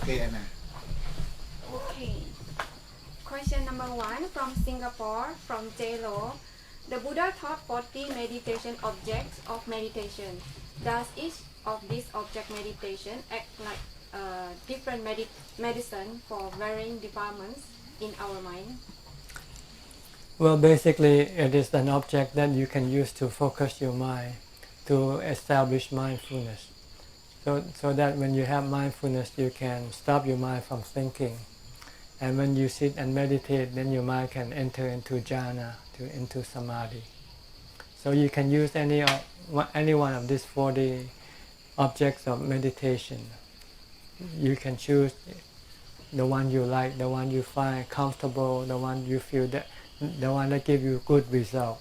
Okay, Anna. Okay. Question number 1 from Singapore, from J-Lo. The Buddha taught 40 meditation objects of meditation. Does each of these object meditation act like different medicine for varying departments in our mind? Well, basically, it is an object that you can use to focus your mind, to establish mindfulness. So that when you have mindfulness, you can stop your mind from thinking. And when you sit and meditate, then your mind can enter into jhana, into samadhi. So you can use any one of these 40 objects of meditation. You can choose the one you like, the one you find comfortable, the one you feel the one that gives you good result.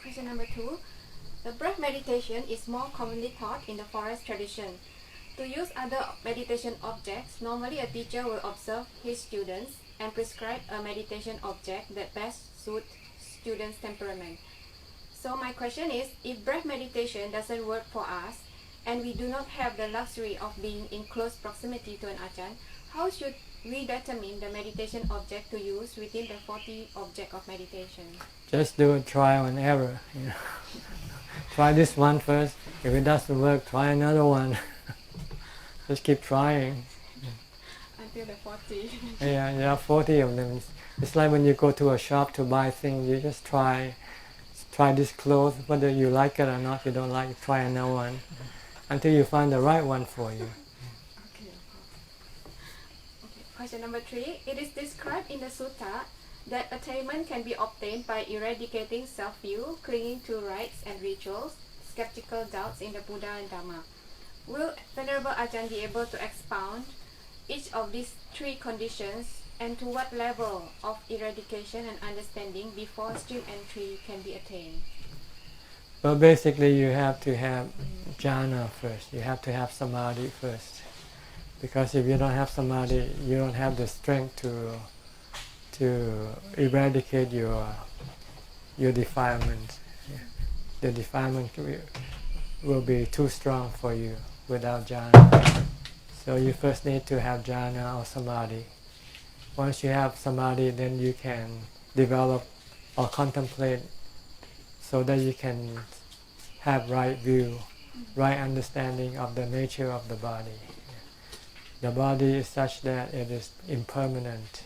Question number 2. The breath meditation is more commonly taught in the forest tradition. To use other meditation objects, normally a teacher will observe his students and prescribe a meditation object that best suits students' temperament. So my question is, if breath meditation doesn't work for us, and we do not have the luxury of being in close proximity to an Ajahn, how should we determine the meditation object to use within the 40 objects of meditation? Just do a trial and error. Try this one first. If it doesn't work, try another one. Just keep trying. Until the 40. Yeah, there are 40 of them. It's like when you go to a shop to buy things, you just try this clothes, whether you like it or not. You don't like it, try another one until you find the right one for you. Okay. Question number 3. It is described in the sutta that attainment can be obtained by eradicating self-view, clinging to rites and rituals, skeptical doubts in the Buddha and Dhamma. Will Venerable Ajahn be able to expound each of these 3 conditions, and to what level of eradication and understanding before stream entry can be attained? Well, basically you have to have jhana first. You have to have samadhi first. Because if you don't have samadhi, you don't have the strength to eradicate your defilement. The defilement will be too strong for you without jhana. So you first need to have jhana or samadhi. Once you have samadhi, then you can develop or contemplate so that you can have right view, right understanding of the nature of the body. The body is such that it is impermanent.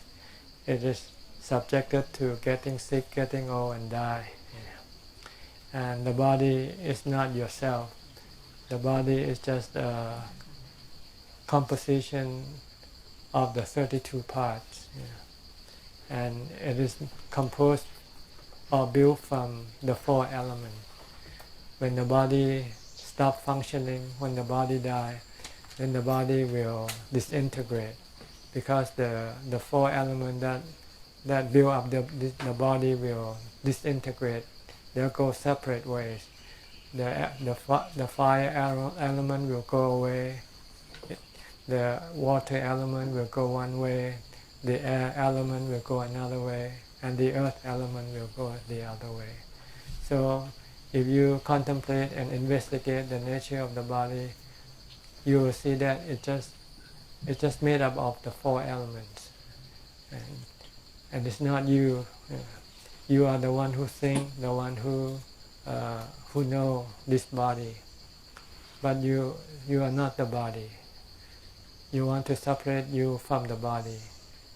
It is subjected to getting sick, getting old, and die. And the body is not yourself. The body is just a composition of the 32 parts. And it is composed or built from the 4 elements. When the body stops functioning, when the body dies, then the body will disintegrate, because the 4 elements that build up the body will disintegrate. They'll go separate ways. The fire element will go away, the water element will go one way, the air element will go another way, and the earth element will go the other way. So if you contemplate and investigate the nature of the body, you will see that it's just made up of the 4 elements, and it's not you. You are the one who thinks, the one who know this body, but you are not the body. You want to separate you from the body,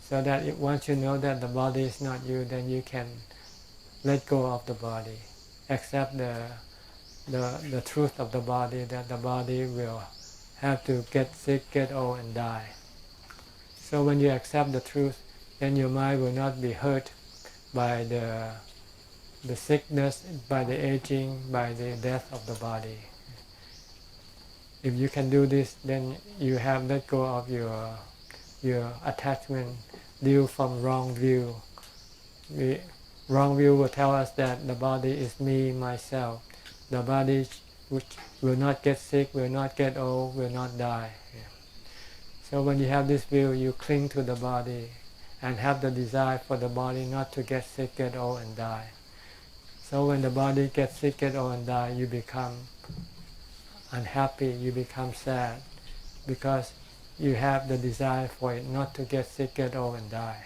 so that once you know that the body is not you, then you can let go of the body, accept the truth of the body, that the body will have to get sick, get old, and die. So when you accept the truth, then your mind will not be hurt by the sickness, by the aging, by the death of the body. If you can do this, then you have let go of your attachment due from wrong view. Wrong view will tell us that the body is me, myself. The body which will not get sick, will not get old, will not die. So when you have this view, you cling to the body and have the desire for the body not to get sick, get old, and die. So when the body gets sick, get old, and die, you become unhappy, you become sad, because you have the desire for it not to get sick, get old, and die.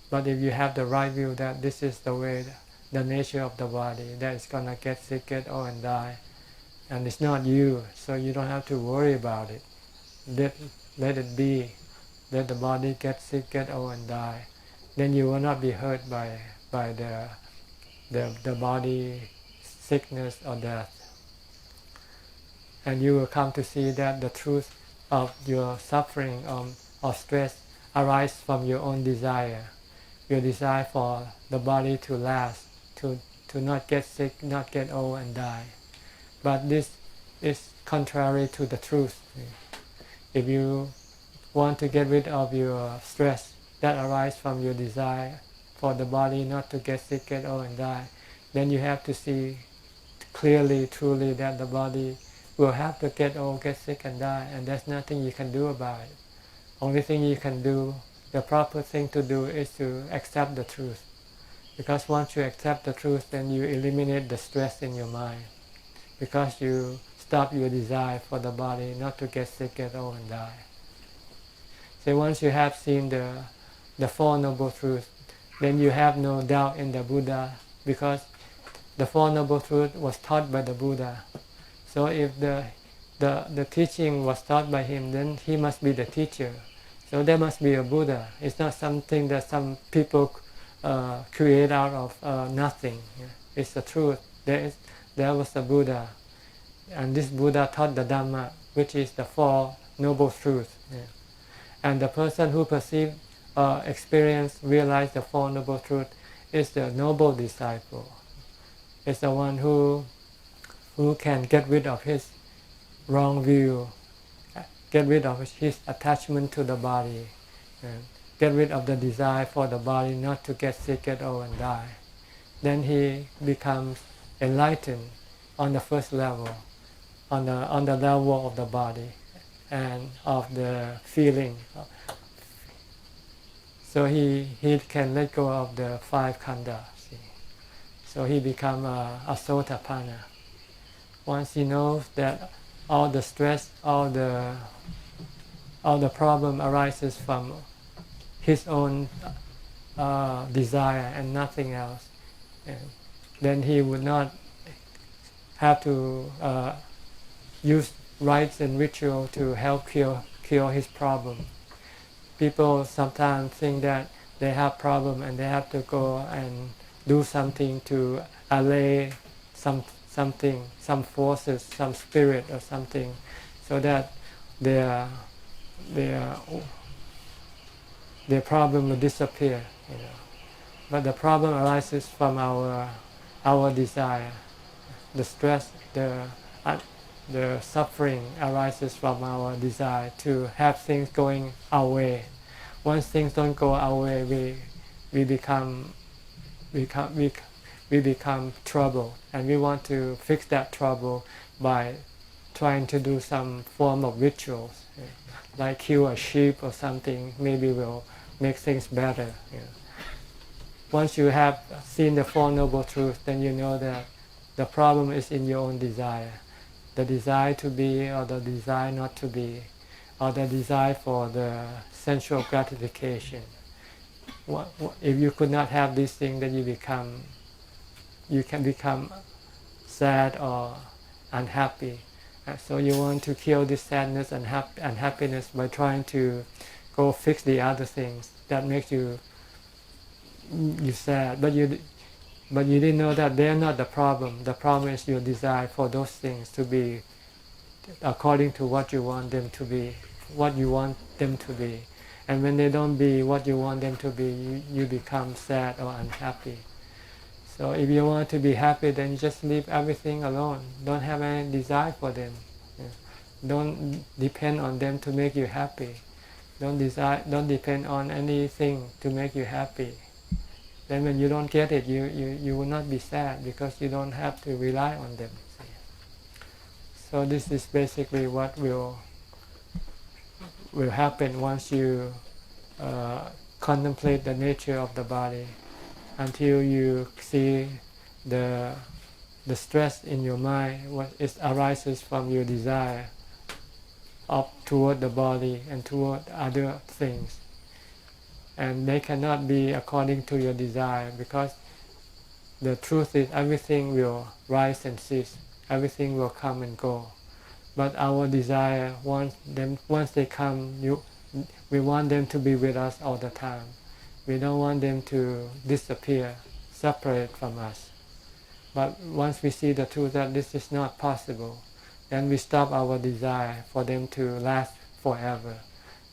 But if you have the right view that this is the way, the nature of the body, that it's gonna get sick, get old, and die, and it's not you, so you don't have to worry about it. Let it be. Let the body get sick, get old, and die. Then you will not be hurt by the body sickness or death. And you will come to see that the truth of your suffering or stress arises from your own desire. Your desire for the body to last, to not get sick, not get old and die. But this is contrary to the truth. If you want to get rid of your stress that arises from your desire for the body not to get sick, get old and die, then you have to see clearly, truly that the body will have to get old, get sick and die, and there's nothing you can do about it. Only thing you can do, the proper thing to do is to accept the truth. Because once you accept the truth, then you eliminate the stress in your mind. Because you stop your desire for the body not to get sick, get old and die. So once you have seen the Four Noble Truths, then you have no doubt in the Buddha, because the Four Noble Truths was taught by the Buddha. So if the teaching was taught by him, then he must be the teacher. So there must be a Buddha. It's not something that some people create out of nothing. It's the truth. There was a Buddha, and this Buddha taught the Dhamma, which is the Four Noble Truths. And the person who perceive, experience, realize the Four Noble Truths is the noble disciple. It's the one who can get rid of his wrong view, get rid of his attachment to the body, and get rid of the desire for the body not to get sick, get old and die. Then he becomes enlightened on the first level, on the level of the body and of the feeling. So he can let go of the five khandhas. So he becomes a sotapanna. Once he knows that all the stress, all the problem arises from his own desire and nothing else, and then he would not have to use rites and ritual to help cure his problem. People sometimes think that they have problem and they have to go and do something to allay something, some forces, some spirit or something, so that their problem will disappear. But the problem arises from our desire. The stress, the suffering arises from our desire to have things going our way. Once things don't go our way, we become troubled, and we want to fix that trouble by trying to do some form of rituals, like kill a sheep or something. Maybe will make things better. Once you have seen the Four Noble Truths, then you know that the problem is in your own desire. The desire to be or the desire not to be, or the desire for the sensual gratification. If you could not have this thing, then you can become sad or unhappy. So you want to kill this sadness and unhappiness by trying to go fix the other things that makes you sad. But you didn't know that they're not the problem. The problem is your desire for those things to be according to what you want them to be, And when they don't be what you want them to be, you become sad or unhappy. So if you want to be happy, then just leave everything alone. Don't have any desire for them. Don't depend on them to make you happy. Don't depend on anything to make you happy. Then when you don't get it, you will not be sad, because you don't have to rely on them. So this is basically what will happen once you contemplate the nature of the body, until you see the stress in your mind, what arises from your desire of toward the body and toward other things. And they cannot be according to your desire, because the truth is everything will rise and cease, everything will come and go. But our desire, once they come, we want them to be with us all the time. We don't want them to disappear, separate from us. But once we see the truth that this is not possible, then we stop our desire for them to last forever.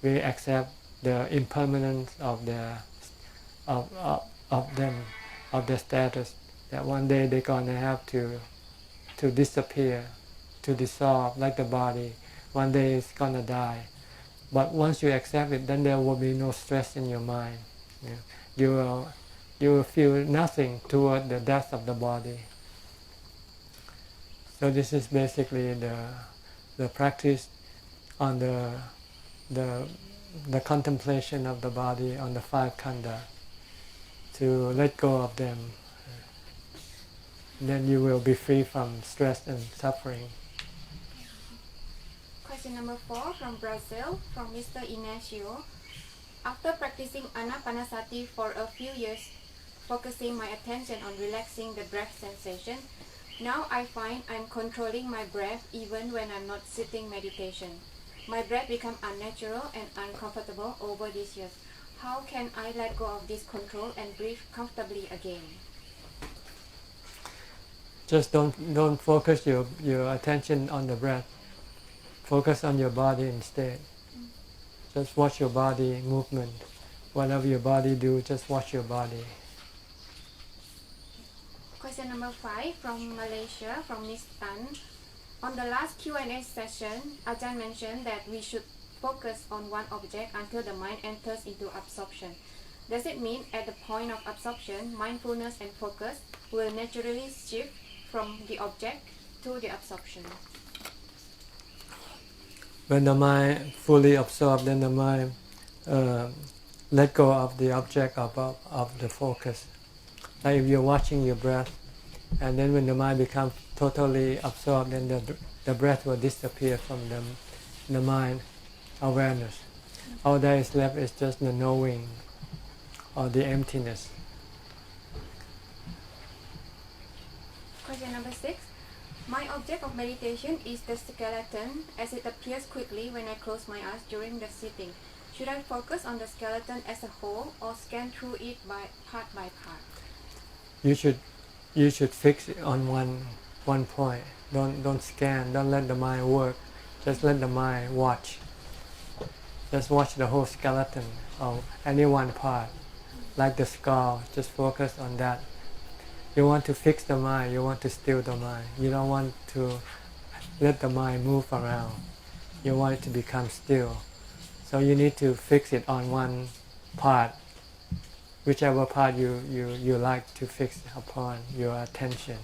We accept the impermanence of their status, that one day they're gonna have to disappear, to dissolve like the body. One day it's gonna die. But once you accept it, then there will be no stress in your mind. You will feel nothing toward the death of the body. So this is basically the practice on the contemplation of the body, on the five khandha, to let go of them. Then you will be free from stress and suffering. Question number 4 from Brazil, from Mr. Ignacio. After practicing Anapanasati for a few years, focusing my attention on relaxing the breath sensation, now I find I'm controlling my breath even when I'm not sitting meditation. My breath becomes unnatural and uncomfortable over these years. How can I let go of this control and breathe comfortably again? Just don't focus your attention on the breath. Focus on your body instead. Just watch your body movement. Whatever your body do, just watch your body. Question number 5 from Malaysia, from Miss Tan. On the last Q&A session, Ajahn mentioned that we should focus on one object until the mind enters into absorption. Does it mean at the point of absorption, mindfulness and focus will naturally shift from the object to the absorption? When the mind fully absorbed, then the mind let go of the object of the focus. Like if you're watching your breath, and then when the mind becomes totally absorbed, then the breath will disappear from the mind awareness. All that is left is just the knowing or the emptiness. Question number 6. My object of meditation is the skeleton as it appears quickly when I close my eyes during the sitting. Should I focus on the skeleton as a whole or scan through it by part? You should fix it on one point. Don't scan. Don't let the mind work. Just let the mind watch. Just watch the whole skeleton of any one part, like the skull. Just focus on that. You want to fix the mind. You want to still the mind. You don't want to let the mind move around. You want it to become still. So you need to fix it on one part, whichever part you like to fix upon your attention.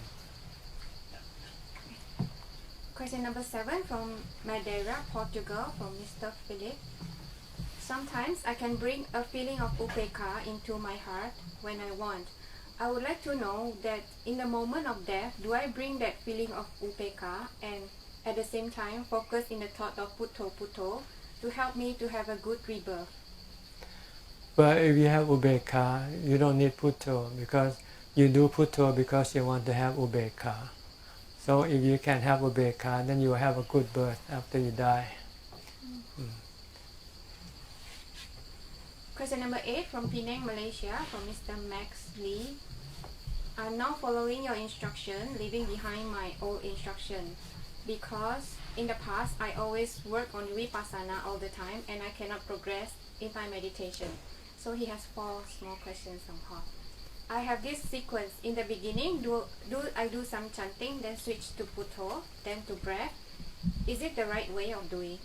Question number 7 from Madeira, Portugal, from Mr. Philip. Sometimes I can bring a feeling of upekkha into my heart when I want. I would like to know that in the moment of death, do I bring that feeling of upekkha and at the same time focus in the thought of putto putto to help me to have a good rebirth? But if you have upekkha, you don't need putto, because you do putto because you want to have upekkha. So if you can have upekkha, then you will have a good birth after you die. Question number 8 from Penang, Malaysia, from Mr. Max Lee. I'm now following your instruction, leaving behind my old instruction, because in the past I always work on vipassana all the time and I cannot progress in my meditation. So he has 4 small questions somehow. I have this sequence. In the beginning, do I do some chanting, then switch to putto, then to breath? Is it the right way of doing?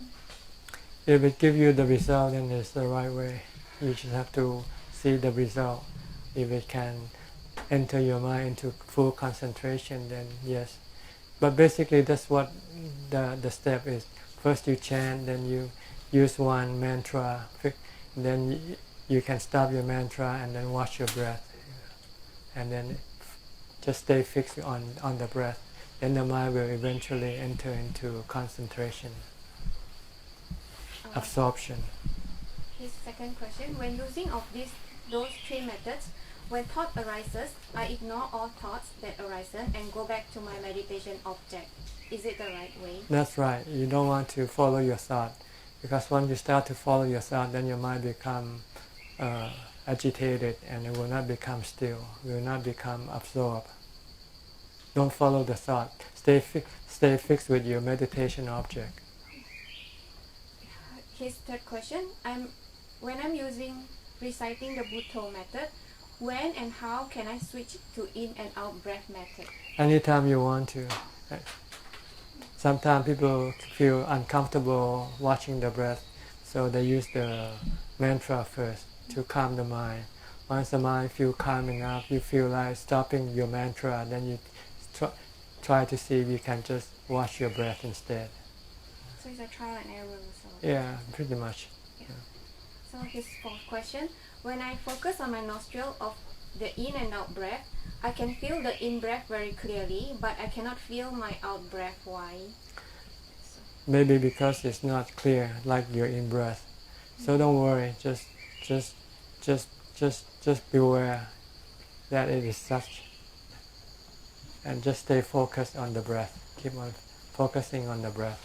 If it gives you the result, then it's the right way. You should have to see the result. If it can enter your mind into full concentration, then yes. But basically that's what the step is. First you chant, then you use one mantra, then you can stop your mantra and then watch your breath. And then just stay fixed on the breath. Then the mind will eventually enter into concentration. absorption. His second question: when using of those three methods, when thought arises, I ignore all thoughts that arise and go back to my meditation object. Is it the right way? That's right. You don't want to follow your thought, because once you start to follow your thought, then your mind become agitated, and it will not become still. It will not become absorbed. Don't follow the thought. Stay fixed with your meditation object. His third question: when I'm reciting the Bhutto method, when and how can I switch to in and out breath method? Anytime you want to. Sometimes people feel uncomfortable watching the breath, so they use the mantra first to calm the mind. Once the mind feels calm enough, you feel like stopping your mantra, then you try to see if you can just watch your breath instead. So it's a trial and error. Yeah, pretty much. Yeah. So his fourth question: when I focus on my nostril of the in and out breath, I can feel the in breath very clearly, but I cannot feel my out breath. Why? Maybe because it's not clear like your in breath. So don't worry. Just beware that it is such, and just stay focused on the breath. Keep on focusing on the breath.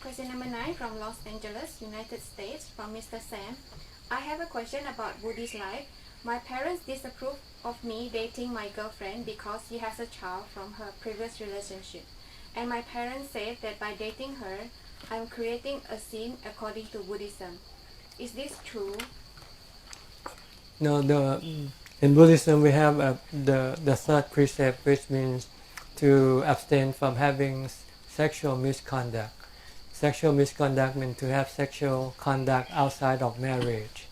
Question number 9 from Los Angeles, United States, from Mr. Sam. I have a question about Buddhist life. My parents disapprove of me dating my girlfriend because she has a child from her previous relationship. And my parents said that by dating her, I'm creating a sin according to Buddhism. Is this true? No, in Buddhism we have the third precept, which means to abstain from having sexual misconduct. Sexual misconduct means to have sexual conduct outside of marriage.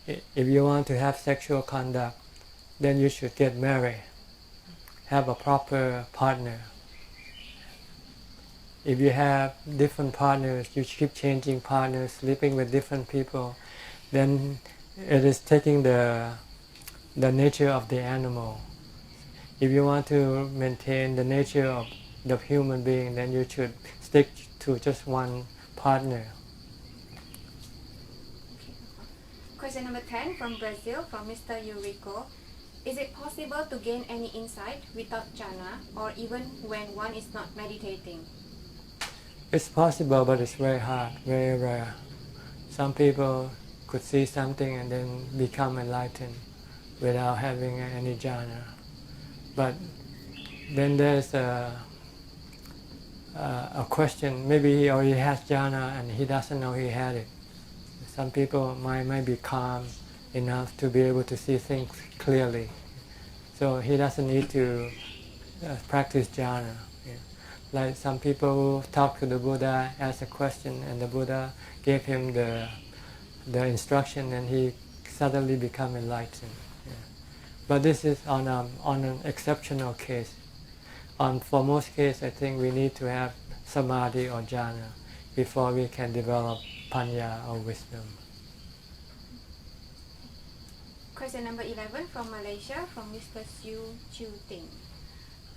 If you want to have sexual conduct, then you should get married, have a proper partner. If you have different partners, you keep changing partners, sleeping with different people, then it is taking the nature of the animal. If you want to maintain the nature of the human being, then you should stick to just one partner. Question number 10 from Brazil, from Mr. Eurico. Is it possible to gain any insight without jhana, or even when one is not meditating? It's possible, but it's very hard, very rare. Some people could see something and then become enlightened without having any jhana. But then there's a question. Maybe he already has jhana and he doesn't know he had it. Some people might be calm enough to be able to see things clearly, so he doesn't need to practice jhana. Yeah. Like some people talk to the Buddha, ask a question, and the Buddha gave him the instruction, and he suddenly become enlightened. Yeah. But this is on an exceptional case. For most cases, I think we need to have samadhi or jhana before we can develop panya or wisdom. Question number 11 from Malaysia, from Mr. Siu Chu Ting.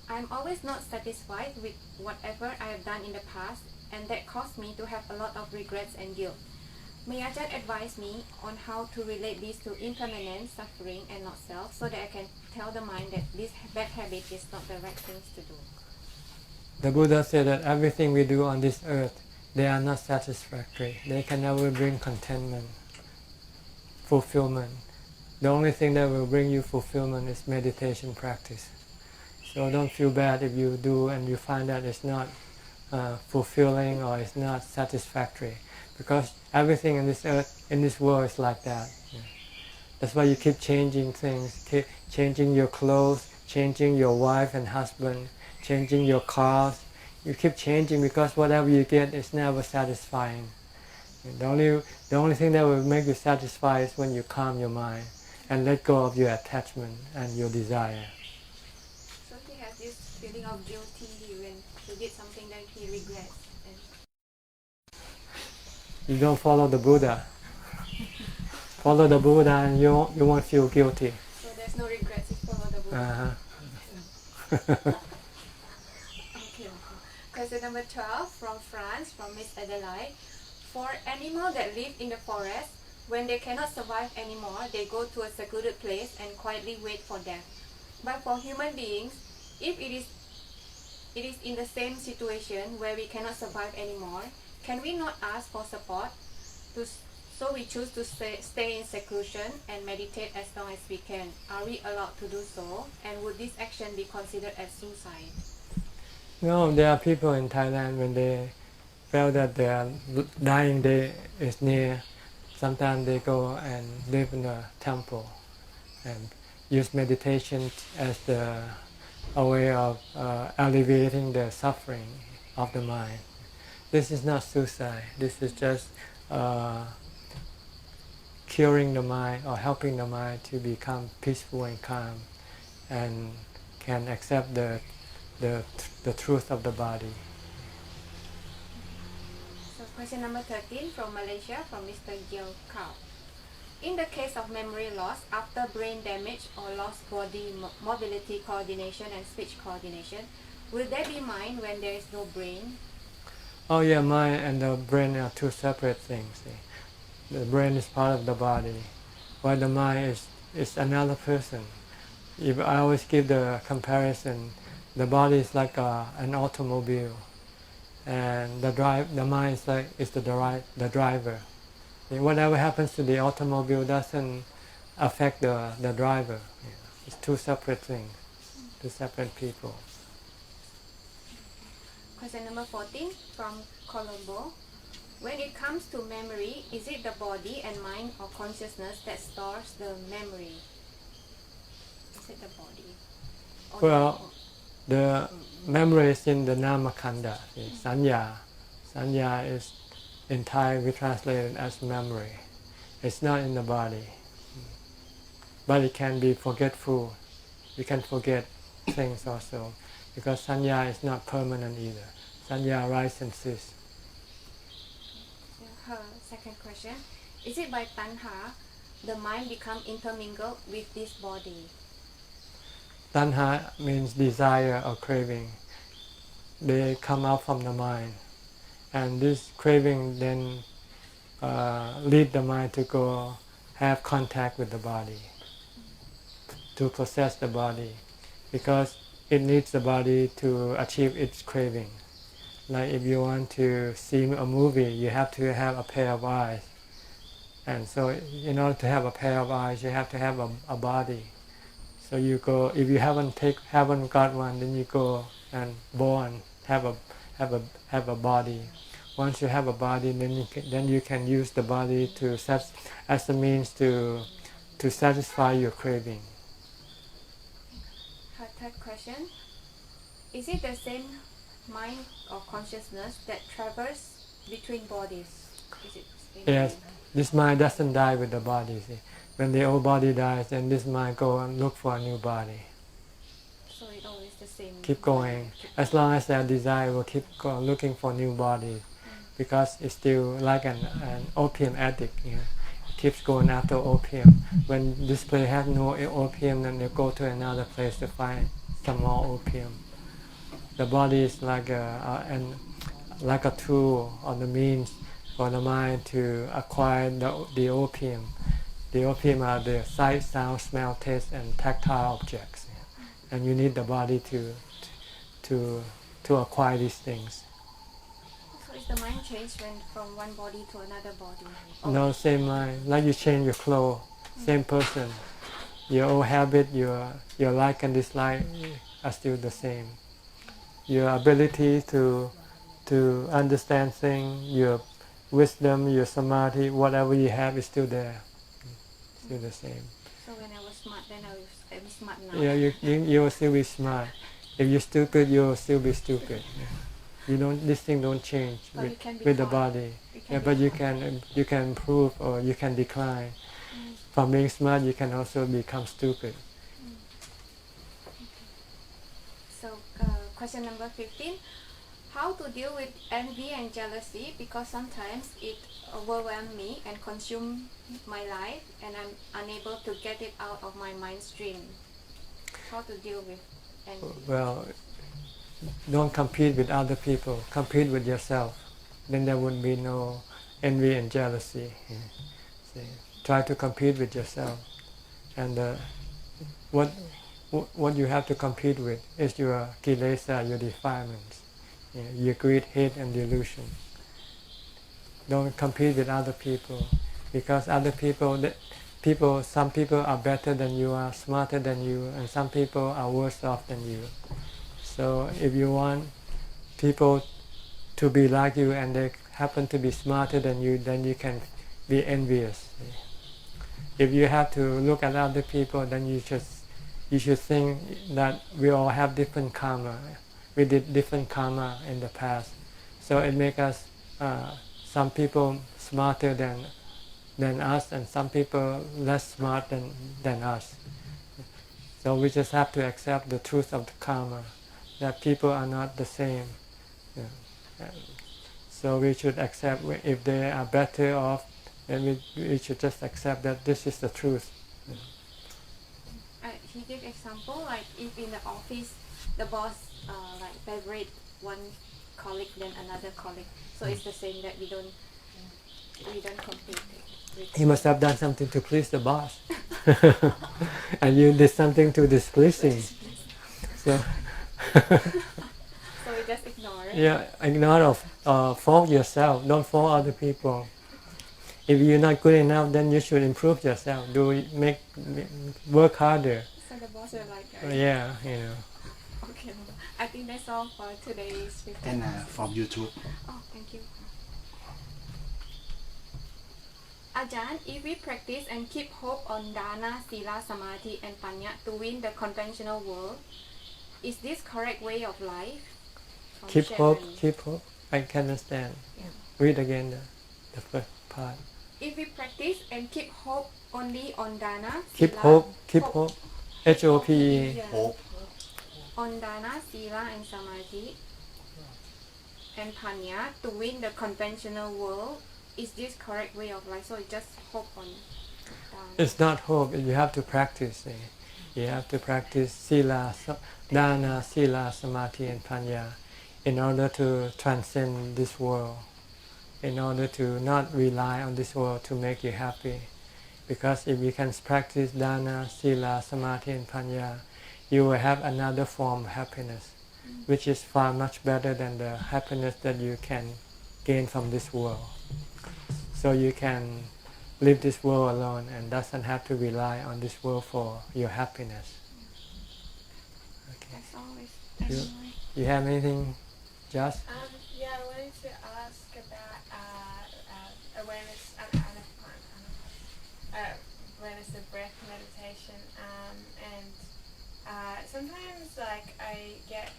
I'm always not satisfied with whatever I have done in the past, and that caused me to have a lot of regrets and guilt. May Ajahn advise me on how to relate this to impermanence, suffering, and not self, so that I can tell the mind that this bad habit is not the right things to do. The Buddha said that everything we do on this earth, they are not satisfactory. They can never bring contentment, fulfillment. The only thing that will bring you fulfillment is meditation practice. So don't feel bad if you do and you find that it's not fulfilling or it's not satisfactory, because everything in this earth, in this world, is like that. Yeah. That's why you keep changing things, keep changing your clothes, changing your wife and husband, changing your cars. You keep changing because whatever you get is never satisfying. The only thing that will make you satisfied is when you calm your mind and let go of your attachment and your desire. So he has this feeling of guilty when he did something that he regrets. You don't follow the Buddha. Follow the Buddha and you won't feel guilty. So there's no regrets if you follow the Buddha. Okay. Question number 12 from France, from Miss Adelaide. For animals that live in the forest, when they cannot survive anymore, they go to a secluded place and quietly wait for death. But for human beings, if it is in the same situation where we cannot survive anymore, can we not ask for support? So we choose to stay in seclusion and meditate as long as we can. Are we allowed to do so? And would this action be considered as suicide? No, there are people in Thailand when they feel that their dying day is near, sometimes they go and live in a temple and use meditation as a way of alleviating the suffering of the mind. This is not suicide. This is just curing the mind or helping the mind to become peaceful and calm and can accept the truth of the body. So question number 13 from Malaysia from Mr. Yeo Kao. In the case of memory loss after brain damage or lost body mobility coordination and speech coordination, will there be mind when there is no brain? Oh yeah, mind and the brain are two separate things. The brain is part of the body, while the mind is another person. If I always give the comparison, the body is like an automobile, and the mind is the driver. Whatever happens to the automobile doesn't affect the driver. It's two separate things, two separate people. Question number 14 from Colombo. When it comes to memory, is it the body and mind or consciousness that stores the memory? Is it the body? Well, the memory is in the Namakanda, Sanya. Sanya is, in Thai, we translate it as memory. It's not in the body. But it can be forgetful. We can forget things also, because Sanya is not permanent either. Sanya arises and ceases. Her second question. Is it by tanha the mind become intermingled with this body? Tanha means desire or craving. They come out from the mind. And this craving then lead the mind to go have contact with the body, to possess the body, because it needs the body to achieve its craving. Like if you want to see a movie, you have to have a pair of eyes. And so in order to have a pair of eyes, you have to have a body. So you go, if you haven't got one, then you go and born, have a body. Once you have a body, then you can use the body as a means to satisfy your craving. Her third question. Is it the same mind or consciousness that travels between bodies? Is it the same Yes, mind? this mind doesn't die with the body. See? When the old body dies, then this mind go and look for a new body. So it's always the same. Keep going. As long as that desire will keep looking for new body, because it's still like an opium addict. It keeps going after opium. When this place has no opium, then they go to another place to find some more opium. The body is like a tool or the means for the mind to acquire the opium. The opium are the sight, sound, smell, taste, and tactile objects, and you need the body to acquire these things. So is the mind changed from one body to another body? No, same mind. Like you change your clothes, same person. Your old habit, your like and dislike are still the same. Your ability to understand things, your wisdom, your samadhi, whatever you have is still there. Still the same. So when I was smart, then I was smart now. Yeah, you will still be smart. If you're stupid, you will still be stupid. This thing don't change with the body. But you can improve or you can decline. From being smart, you can also become stupid. So question number 15. How to deal with envy and jealousy, because sometimes it overwhelms me and consumes my life and I'm unable to get it out of my mind stream. How to deal with envy? Well, don't compete with other people. Compete with yourself. Then there would be no envy and jealousy. See, try to compete with yourself, and what you have to compete with is your kilesa, your defilements, your greed, hate, and delusion. Don't compete with other people, because other people, some people are better than you, are smarter than you, and some people are worse off than you. So if you want people to be like you and they happen to be smarter than you, then you can be envious. If you have to look at other people, then you should think that we all have different karma. We did different karma in the past, so it makes us some people smarter than us, and some people less smart than us. So we just have to accept the truth of the karma, that people are not the same. So we should accept if they are better off, then we should just accept that this is the truth. He gave example like if in the office the boss like favorite one colleague than another colleague, so it's the same that we don't compete. He must have done something to please the boss, and you did something to displease him. So we just ignore it. Yeah, ignore or fault yourself. Don't fault other people. If you're not good enough, then you should improve yourself. Work harder. So the boss will like. Yeah, Okay, I think that's all for today's. And from YouTube. Oh, thank you. Ajahn, if we practice and keep hope on dana, sila, samadhi, and panya to win the conventional world, is this correct way of life? Keep hope. I can understand. Yeah. Read again the first part. If we practice and keep hope only on dana, Keep sila, hope. H-O-P-E. Yeah. Hope. On dana, sila, and samadhi, and panya to win the conventional world, is this correct way of life? So it's just hope on dana. It's not hope. You have to practice. You have to practice sila, dana, sila, samadhi, and panya in order to transcend this world, in order to not rely on this world to make you happy. Because if you can practice dana, sila, samadhi, and panya, you will have another form of happiness, which is far much better than the happiness that you can gain from this world. So you can leave this world alone and doesn't have to rely on this world for your happiness. Okay. That's always. You have anything, Josh? Yeah, I wanted to ask about awareness. Awareness of breath meditation, and sometimes like I get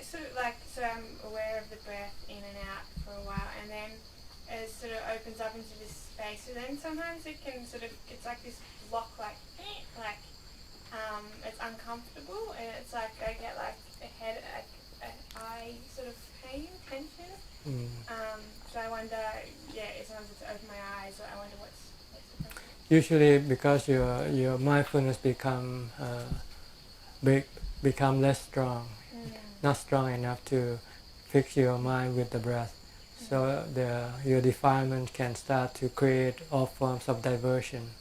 so I'm aware of the breath in and out for a while, and then it sort of opens up into this space. So then sometimes it can it's like this block, it's uncomfortable, and it's like I get like a head, an eye sort of pain, tension. So I wonder, sometimes it's open my eyes, or I wonder what's the problem. Usually, because your mindfulness become less strong, not strong enough to fix your mind with the breath. So your defilement can start to create all forms of diversion.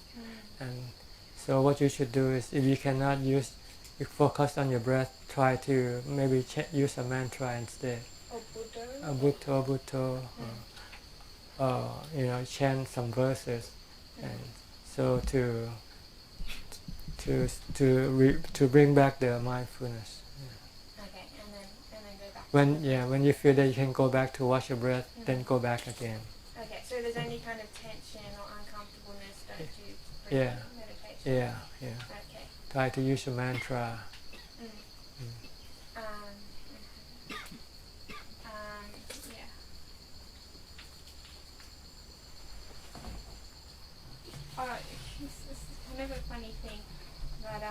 And so what you should do is, if you cannot focus on your breath, try to maybe use a mantra instead. A Bhutto, chant some verses, and so to bring back the mindfulness. Okay, and then go back. When you feel that you can go back to watch your breath, then go back again. Okay, so if there's any kind of tension or uncomfortableness, don't do Yeah. meditation. Yeah. Okay. Try to use a mantra. Yeah. It's kind of a funny thing, but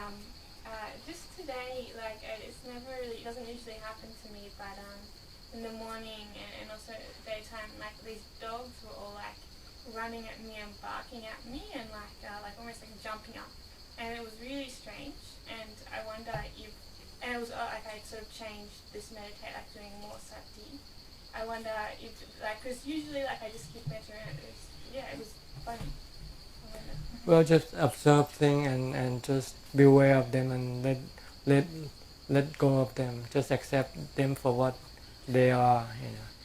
just today, like it doesn't usually happen to me, but in the morning and also daytime, like these dogs were all like running at me and barking at me and like almost like jumping up, and it was really strange. And I wonder if, and it was like I sort of changed this meditate, like doing more sati, I wonder if, like, because usually, like, I just keep measuring it. It was funny. I wonder. Well, just observe things and just be aware of them and let go of them. Just accept them for what they are.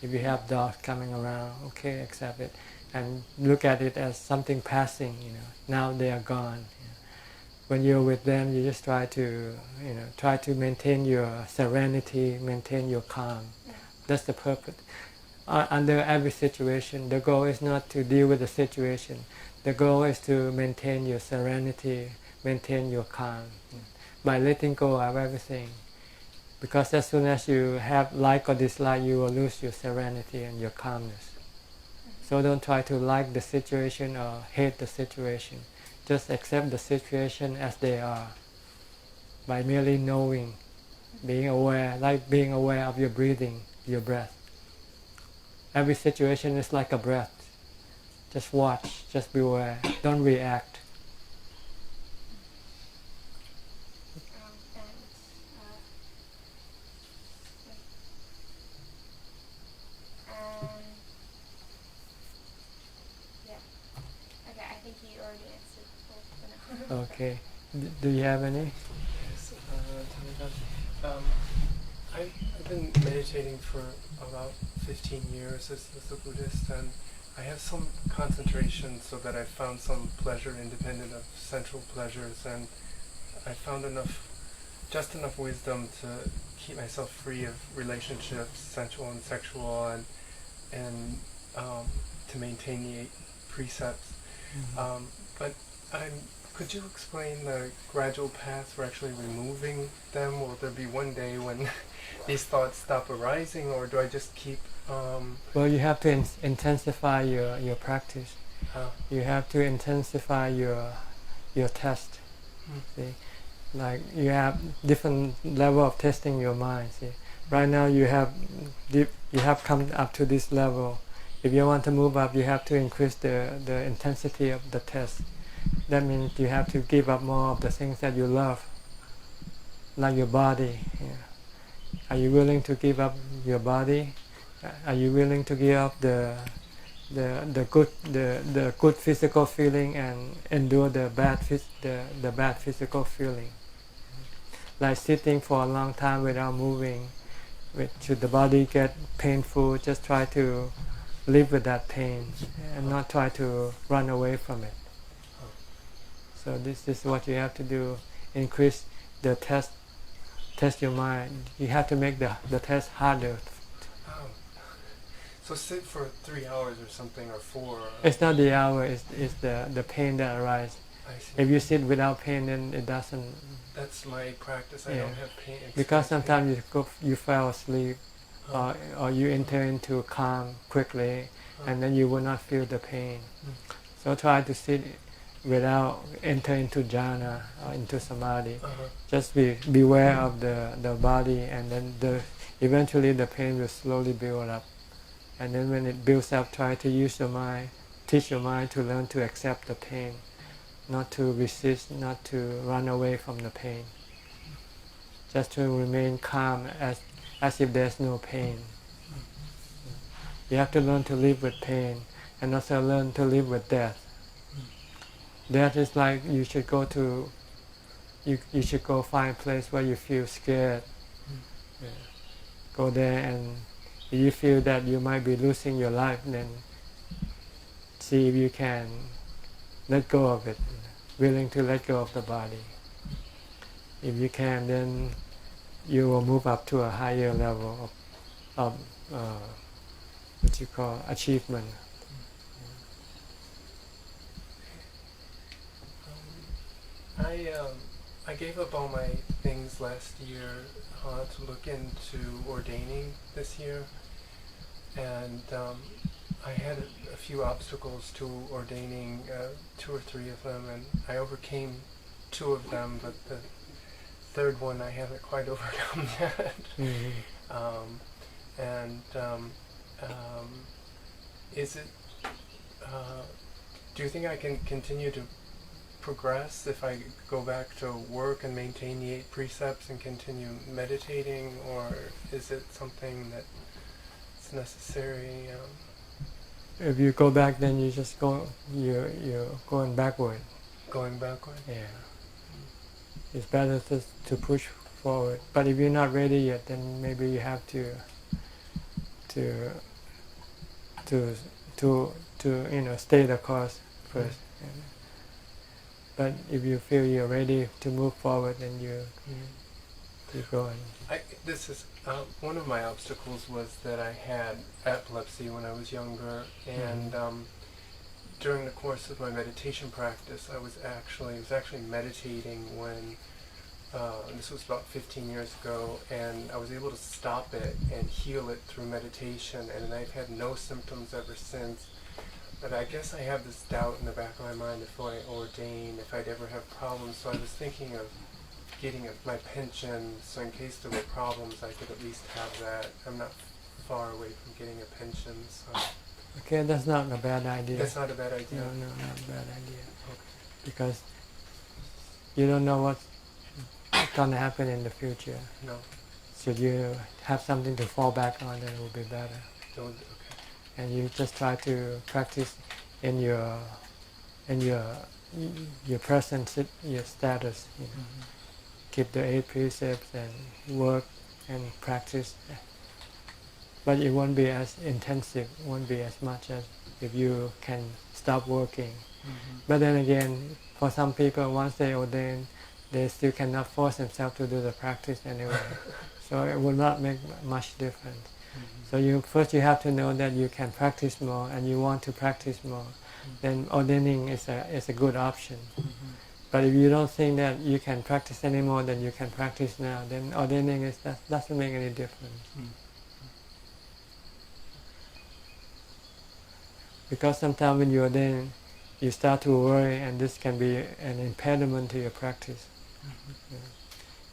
If you have dogs coming around, okay, accept it, and look at it as something passing. Now they are gone. When you're with them, you just try to maintain your serenity, maintain your calm. That's the purpose. Under every situation, the goal is not to deal with the situation. The goal is to maintain your serenity, maintain your calm, by letting go of everything. Because as soon as you have like or dislike, you will lose your serenity and your calmness. So don't try to like the situation or hate the situation. Just accept the situation as they are, by merely knowing, being aware, like being aware of your breathing, your breath. Every situation is like a breath. Just watch, just be aware, don't react. Okay, I think you already answered for now. Okay. Do you have any? Yes, I've been meditating for about 15 years as a Buddhist, and I have some concentration so that I found some pleasure independent of central pleasures, and I found just enough wisdom to keep myself free of relationships, sensual and sexual, and to maintain the 8 precepts. Mm-hmm. But could you explain the gradual path for actually removing them? Will there be one day when these thoughts stop arising, or do I just keep... Well, you have to intensify your practice. You have to intensify your test. See? Like you have different level of testing your mind. See? Right now you have come up to this level. If you want to move up, you have to increase the intensity of the test. That means you have to give up more of the things that you love, like your body. Are you willing to give up your body? Are you willing to give up the good physical feeling and endure the bad physical feeling? Like sitting for a long time without moving, should the body get painful, just try to live with that pain and not try to run away from it. So this is what you have to do. Increase the test your mind. You have to make the test harder. So sit for 3 hours or something, or 4? It's not the hour, it's the pain that arises. I see. If you sit without pain, then it doesn't... That's my practice. I don't have pain. Because sometimes you fall asleep, or you enter into calm quickly, and then you will not feel the pain. So try to sit without enter into jhana or into samadhi. Just beware of the body, and then eventually the pain will slowly build up. And then when it builds up, try to use your mind, teach your mind to learn to accept the pain, not to resist, not to run away from the pain. Just to remain calm as if there's no pain. You have to learn to live with pain, and also learn to live with death. Death is like you should go find a place where you feel scared. Go there, and if you feel that you might be losing your life, then see if you can let go of it, willing to let go of the body. If you can, then you will move up to a higher level of what you call achievement. I gave up all my things last year to look into ordaining this year, and I had a few obstacles to ordaining, 2 or 3 of them, and I overcame 2 of them, but the third one I haven't quite overcome yet. Is it? Do you think I can continue to progress if I go back to work and maintain the 8 precepts and continue meditating, or is it something that's necessary. If you go back, then you just go. You're going backward. Going backward. Yeah. It's better to push forward. But if you're not ready yet, then maybe you have to stay the course first. But if you feel you're ready to move forward, then you go. This is one of my obstacles was that I had epilepsy when I was younger, and during the course of my meditation practice, I was actually meditating when this was about 15 years ago, and I was able to stop it and heal it through meditation, and I've had no symptoms ever since. But I guess I have this doubt in the back of my mind before I ordain if I'd ever have problems. So I was thinking of getting my pension, so in case there were problems, I could at least have that. I'm not far away from getting a pension, so. Okay, that's not a bad idea. That's not a bad idea? No, not a bad idea. Okay. Because you don't know what's going to happen in the future. No. Should you have something to fall back on, then it will be better. Okay. And you just try to practice in your present your status. Keep the 8 precepts and work and practice. But it won't be as intensive, won't be as much as if you can stop working. But then again, for some people, once they ordain, they still cannot force themselves to do the practice anyway. So it will not make much difference. So first you have to know that you can practice more and you want to practice more. Then ordaining is a good option. But if you don't think that you can practice any more than you can practice now, then ordaining doesn't make any difference. Because sometimes when you ordain, you start to worry, and this can be an impediment to your practice.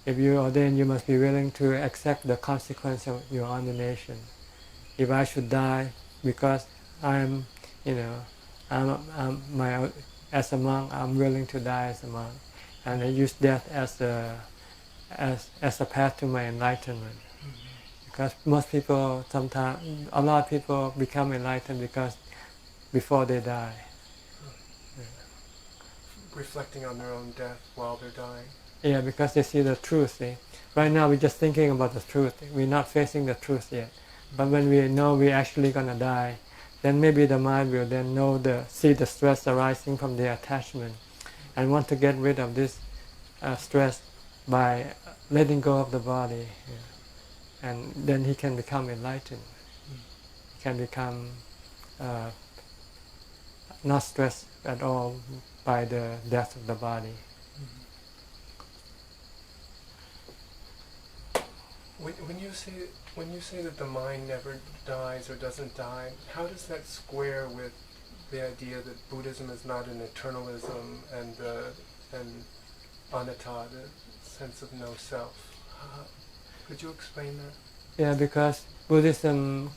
If you ordain, you must be willing to accept the consequence of your ordination. If I should die because as a monk, I'm willing to die as a monk, and I use death as a path to my enlightenment. Because most people, a lot of people become enlightened because before they die. Reflecting on their own death while they're dying. Yeah, because they see the truth. See? Right now we're just thinking about the truth. We're not facing the truth yet. But when we know we're actually going to die, then maybe the mind will then see the stress arising from the attachment and want to get rid of this stress by letting go of the body. And then he can become enlightened. He can become not stressed at all by the death of the body. When you say that the mind never dies or doesn't die, how does that square with the idea that Buddhism is not an eternalism and anatta, the sense of no self? Could you explain that? Yeah, because Buddhism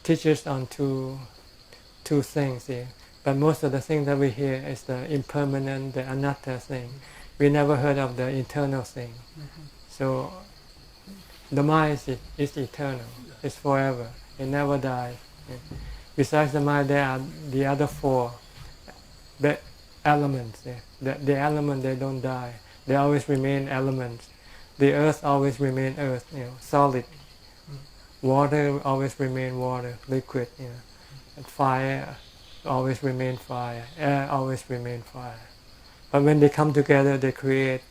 teaches on two things here. But most of the things that we hear is the impermanent, the anatta thing. We never heard of the eternal thing. So the mind is eternal, it's forever, it never dies. Besides the mind, there are the other 4 elements. The element, they don't die. They always remain elements. The earth always remain earth, solid. Water always remain water, liquid. And fire always remain fire. Air always remain fire. But when they come together, they create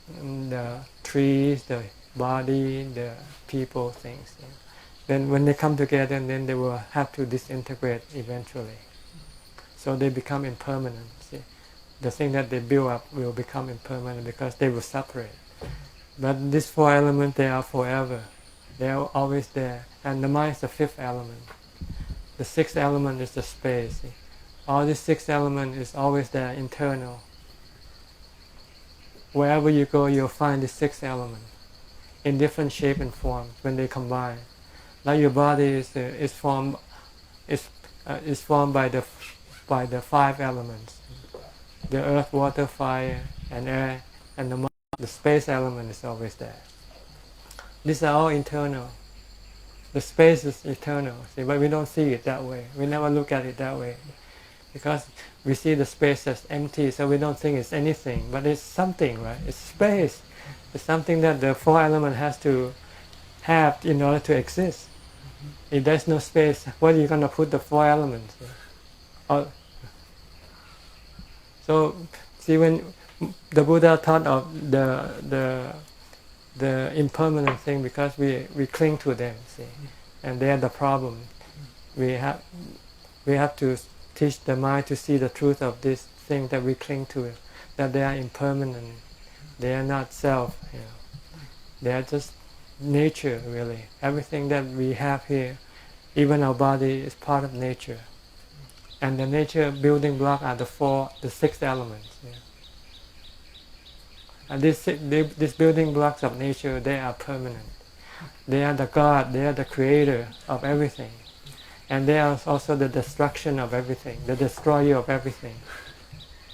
the trees, the body, the people, things. Then when they come together, then they will have to disintegrate eventually. So they become impermanent. See? The thing that they build up will become impermanent because they will separate. But these 4 elements, they are forever. They are always there. And the mind is the 5th element. The 6th element is the space. See? All these 6 elements is always there, internal. Wherever you go, you'll find the 6th element in different shape and form when they combine. Like your body is formed by the 5 elements: the earth, water, fire, and air, and the space element is always there. These are all internal. The space is eternal, see, but we don't see it that way. We never look at it that way. Because we see the space as empty, so we don't think it's anything. But it's something, right? It's space. It's something that the four elements has to have in order to exist. If there's no space, where are you going to put the four elements? So, see, when the Buddha taught of the impermanent thing, because we cling to them, see, and they are the problem. We have to teach the mind to see the truth of this thing that we cling to, that they are impermanent, they are not self. They are just nature, really. Everything that we have here, even our body, is part of nature. And the nature building block are the six elements. And these building blocks of nature, they are permanent. They are the God, they are the creator of everything. And they are also the destruction of everything, the destroyer of everything.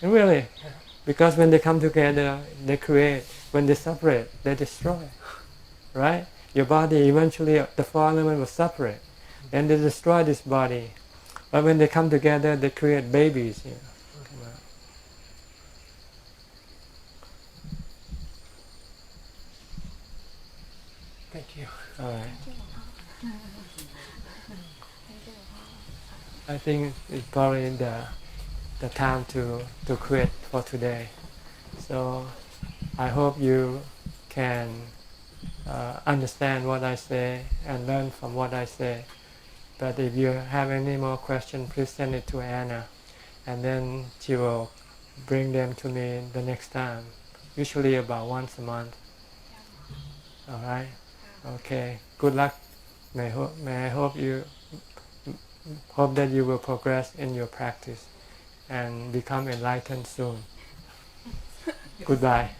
And really, because when they come together, they create. When they separate, they destroy. Right? Your body, eventually, the four elements will separate. Then they destroy this body. But when they come together, they create babies. Come out. Thank you. All right. I think it's probably the time to quit for today. So I hope you can understand what I say and learn from what I say. But if you have any more questions, please send it to Anna, and then she will bring them to me the next time, usually about once a month. All right? Okay. Good luck. May I hope that you will progress in your practice and become enlightened soon. Goodbye.